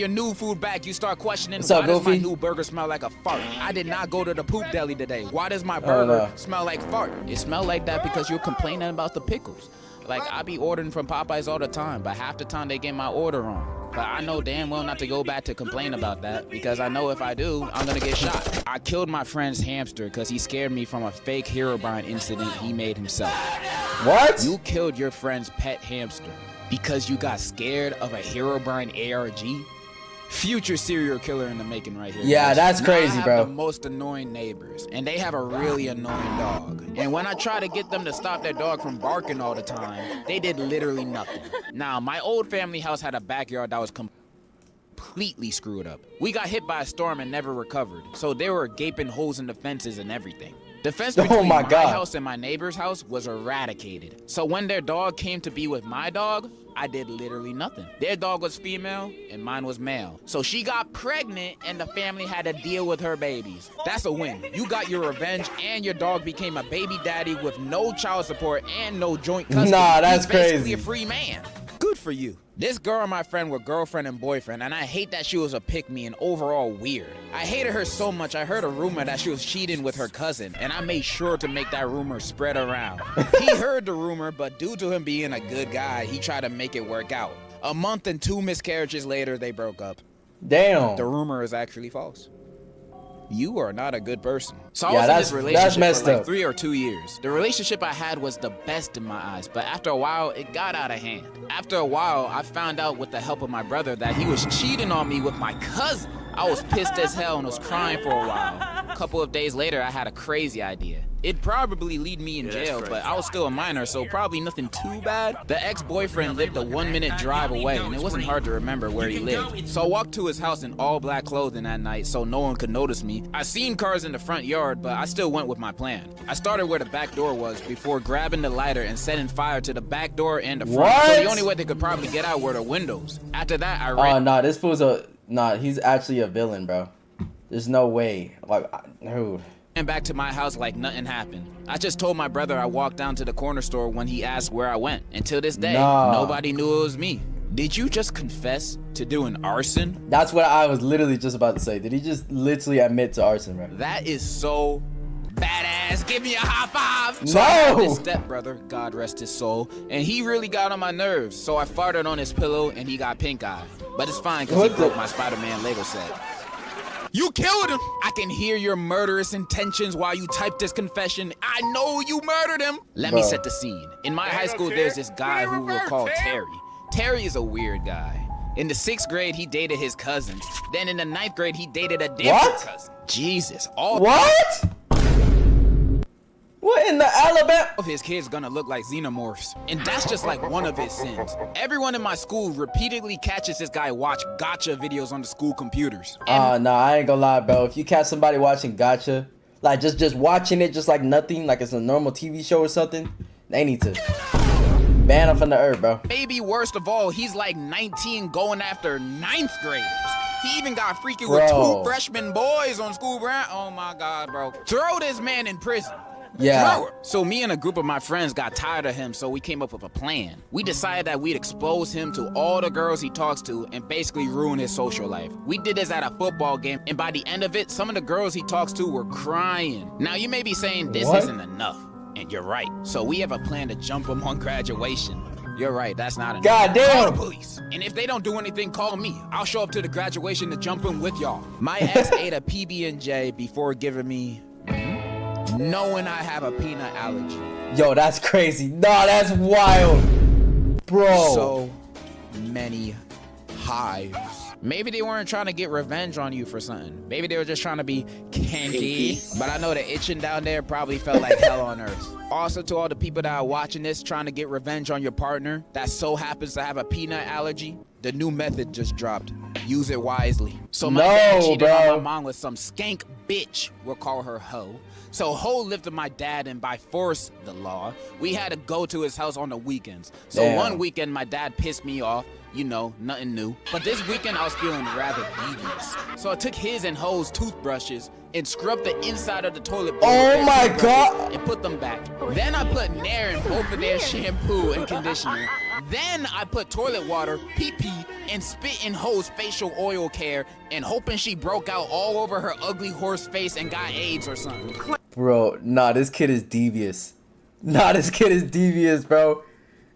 your new food back, you start questioning, What's up, why does my Goofy? new burger smell like a fart? I did not go to the poop deli today. Why does my burger smell like fart? It smell like that because you're complaining about the pickles. Like, I be ordering from Popeyes all the time, but half the time they get my order wrong. But I know damn well not to go back to complain about that, because I know if I do, I'm gonna get shot. I killed my friend's hamster because he scared me from a fake Herobrine incident he made himself. What? You killed your friend's pet hamster because you got scared of a Herobrine ARG? Future serial killer in the making right here. Yeah, guys. that's Now crazy, I have bro. the most annoying neighbors, and they have a really annoying dog. And when I try to get them to stop their dog from barking all the time, they did literally nothing. Now, my old family house had a backyard that was completely screwed up. We got hit by a storm and never recovered, so there were gaping holes in the fences and everything. The fence between my house and my neighbor's house was eradicated. So when their dog came to be with my dog, I did literally nothing. Their dog was female and mine was male. So she got pregnant and the family had to deal with her babies. That's a win. You got your revenge and your dog became a baby daddy with no child support and no joint custody. Nah, that's He's basically crazy. a free man. Good for you. This girl and my friend were girlfriend and boyfriend, and I hate that she was a pick-me and overall weird. I hated her so much, I heard a rumor that she was cheating with her cousin, and I made sure to make that rumor spread around. He heard the rumor, but due to him being a good guy, he tried to make it work out. A month and 2 miscarriages later, they broke up. Damn. The rumor is actually false. You are not a good person. So I Yeah, was in that's- this relationship that's messed for like up. 3 or 2 years. The relationship I had was the best in my eyes, but after a while, it got out of hand. After a while, I found out with the help of my brother that he was cheating on me with my cousin. I was pissed as hell and was crying for a while. A couple of days later, I had a crazy idea. It'd probably lead me in jail, but I was still a minor, so probably nothing too bad. The ex-boyfriend lived a 1-minute drive away, and it wasn't hard to remember where he lived. So I walked to his house in all black clothing that night so no one could notice me. I seen cars in the front yard, but I still went with my plan. I started where the back door was before grabbing the lighter and setting fire to the back door and the front. What? So the only way they could probably get out were the windows. After that, I ran. Oh, nah, this fool's he's actually a villain, bro. There's no way. Like, dude. And back to my house like nothing happened. I just told my brother I walked down to the corner store when he asked where I went. Until this day, nobody knew it was me. Did you just confess to doing arson? That's what I was literally just about to say. Did he just literally admit to arson, bro? That is so badass. Give me a high five. No! So I had this stepbrother, God rest his soul, and he really got on my nerves. So I farted on his pillow and he got pink eye. But it's fine because he broke my Spider-Man Lego set. You killed him! I can hear your murderous intentions while you type this confession. I know you murdered him! Let me set the scene. In my high school, there's this guy who we'll call Terry. Terry is a weird guy. In the 6th grade, he dated his cousin. Then in the 9th grade, he dated a different cousin. Jesus. What? What in the Alabama? Of his kids gonna look like xenomorphs, and that's just like one of his sins. Everyone in my school repeatedly catches this guy watch gotcha videos on the school computers. Nah, I ain't gonna lie, bro. If you catch somebody watching gotcha, like just watching it just like nothing, like it's a normal TV show or something, they need to ban them from the earth, bro. Maybe worst of all, he's like 19 going after 9th graders. He even got freaky with 2 freshman boys on school ground. Oh my God, bro. Throw this man in prison. Yeah. So me and a group of my friends got tired of him, so we came up with a plan. We decided that we'd expose him to all the girls he talks to and basically ruin his social life. We did this at a football game, and by the end of it, some of the girls he talks to were crying. Now you may be saying this isn't enough, and you're right. So we have a plan to jump him on graduation. You're right, that's not enough. God damn. Call the police. And if they don't do anything, call me. I'll show up to the graduation to jump in with y'all. My ex ate a PB&J before giving me knowing I have a peanut allergy. Yo, that's crazy. Nah, that's wild. Bro. So many hives. Maybe they weren't trying to get revenge on you for something. Maybe they were just trying to be candy. But I know the itching down there probably felt like hell on earth. Also, to all the people that are watching this trying to get revenge on your partner that so happens to have a peanut allergy, the new method just dropped. Use it wisely. So my dad cheated on my mom with some skank bitch. We'll call her Ho. So Ho lived with my dad, and by force, the law, we had to go to his house on the weekends. So one weekend, my dad pissed me off. You know, nothing new. But this weekend, I was feeling rather devious. So I took his and Ho's toothbrushes and scrubbed the inside of the toilet bowl. Oh my God. And put them back. Then I put Nair in both of their shampoo and conditioner. Then I put toilet water, pee-pee, and spit in Ho's facial oil care and hoping she broke out all over her ugly horse face and got AIDS or something. Bro, nah, this kid is devious. Nah, this kid is devious, bro.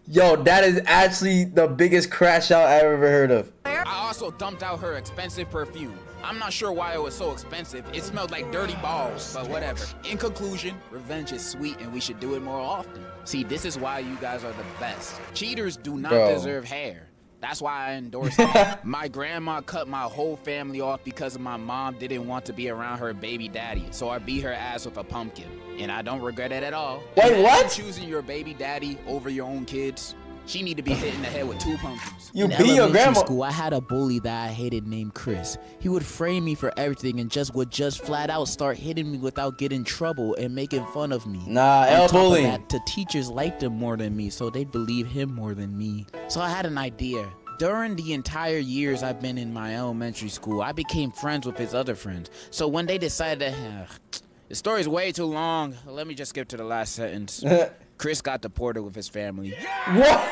Yo, that is actually the biggest crash out I ever heard of. I also dumped out her expensive perfume. I'm not sure why it was so expensive. It smelled like dirty balls, but whatever. In conclusion, revenge is sweet and we should do it more often. See, this is why you guys are the best. Cheaters do not deserve hair. That's why I endorse it. My grandma cut my whole family off because my mom didn't want to be around her baby daddy, so I beat her ass with a pumpkin. And I don't regret it at all. Wait, what? Choosing your baby daddy over your own kids, she need to be hit in the head with 2 pumpkins. You beat your grandma. School, I had a bully that I hated named Chris. He would frame me for everything and would flat out start hitting me without getting in trouble and making fun of me. Nah, On L top of bullying. that, the teachers liked him more than me, so they'd believe him more than me. So I had an idea. During the entire years I've been in my elementary school, I became friends with his other friends. So when they decided to... the story's way too long. Let me just skip to the last sentence. Chris got deported with his family. What?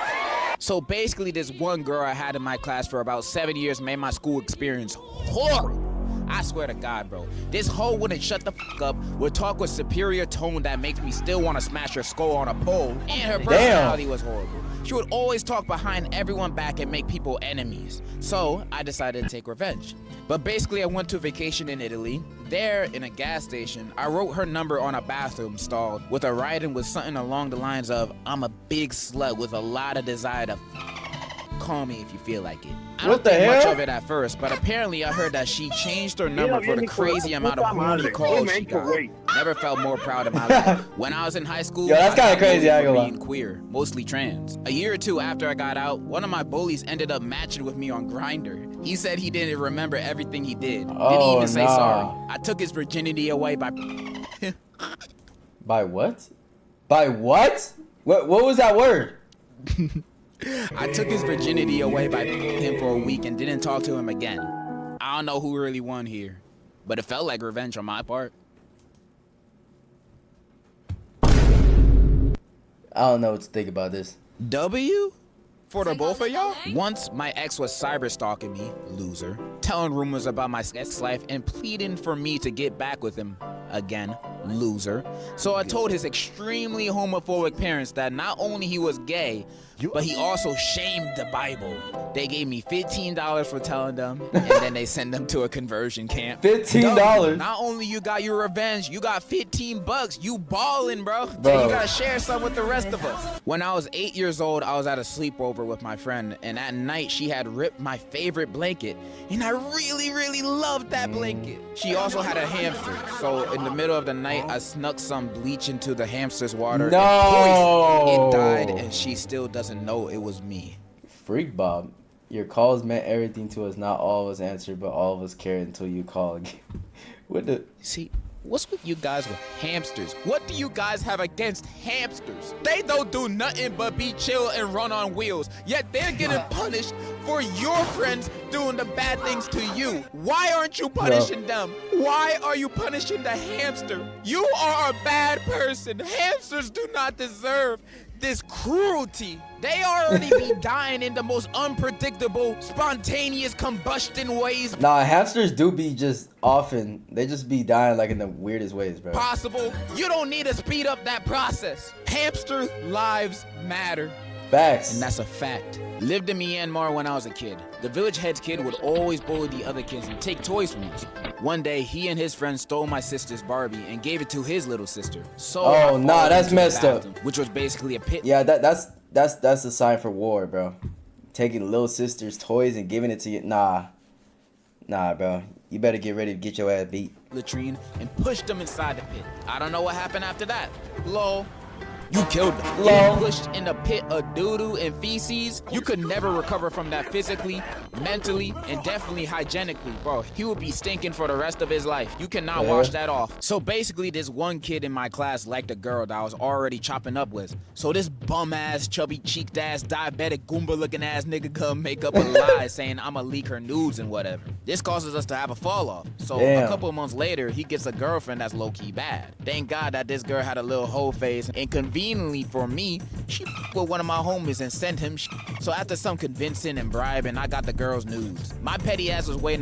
So basically, this one girl I had in my class for about 7 years made my school experience horrible. I swear to God, bro. This hoe wouldn't shut the fuck up, would talk with superior tone that makes me still want to smash her skull on a pole, and her personality was horrible. She would always talk behind everyone back and make people enemies. So I decided to take revenge. But basically, I went to vacation in Italy. There, in a gas station, I wrote her number on a bathroom stall with a writing with something along the lines of, "I'm a big slut with a lot of desire to call me if you feel like it." I What don't the think much hell? of it at first, but apparently I heard that she changed her number for the crazy amount of horny calls she got. Never felt more proud of my life. When I was in high school, Yo, that's I got kinda crazy, bullied I ain't for gonna lie. being queer, mostly trans. A year or two after I got out, one of my bullies ended up matching with me on Grindr. He said he didn't remember everything he did. Didn't Oh, even say nah. sorry. I took his virginity away by By what? By what? What was that word? I took his virginity away by him for a week and didn't talk to him again. I don't know who really won here, but it felt like revenge on my part. I don't know what to think about this. W? For the both of y'all? Once, my ex was cyber stalking me, loser, telling rumors about my sex life and pleading for me to get back with him again, loser. So I told his extremely homophobic parents that not only he was gay, but he also shamed the Bible. They gave me $15 for telling them, and then they sent them to a conversion camp. $15? Not only you got your revenge, you got $15. You ballin', bro. Bro. You gotta share some with the rest of us. When I was 8 years old, I was at a sleepover with my friend, and at night she had ripped my favorite blanket, and I really loved that blanket. She also had a hamster, so in the middle of the night, I snuck some bleach into the hamster's water. No. And poison. It died, and she still doesn't know it was me. Freak Bob. Your calls meant everything to us. Not all of us answered, but all of us cared until you call again. What the? See, what's with you guys with hamsters? What do you guys have against hamsters? They don't do nothing but be chill and run on wheels, yet they're getting punished for your friends doing the bad things to you. Why aren't you punishing them? Why are you punishing the hamster? You are a bad person. Hamsters do not deserve this cruelty. They already be dying in the most unpredictable, spontaneous combustion ways Nah, hamsters do be just often. They just be dying like in the weirdest ways, bro. possible. You don't need to speed up that process. Hamster lives matter. Facts. And that's a fact. Lived in Myanmar when I was a kid. The village head's kid would always bully the other kids and take toys from us. One day, he and his friend stole my sister's Barbie and gave it to his little sister. So I Oh, nah, followed that's him to the messed up. bathroom, which was basically a pit. Yeah, that's a sign for war, bro. Taking little sister's toys and giving it to you. Nah, bro. You better get ready to get your ass beat. Latrine and pushed them inside the pit. I don't know what happened after that. Lol. You killed them. Lol. Getting pushed in the pit of doo-doo and feces, you could never recover from that physically, mentally, and definitely hygienically, bro. He would be stinking for the rest of his life. You cannot wash that off. So basically, this one kid in my class liked a girl that I was already chopping up with. So this bum-ass, chubby-cheeked ass, diabetic, Goomba-looking ass nigga come make up a lie saying I'ma leak her nudes and whatever. This causes us to have a fall-off. So Damn. a couple of months later, he gets a girlfriend that's low-key bad. Thank God that this girl had a little hoe face and conveniently conveniently for me, she with one of my homies and sent him. So after some convincing and bribing, I got the girl's nudes. My petty ass was waiting a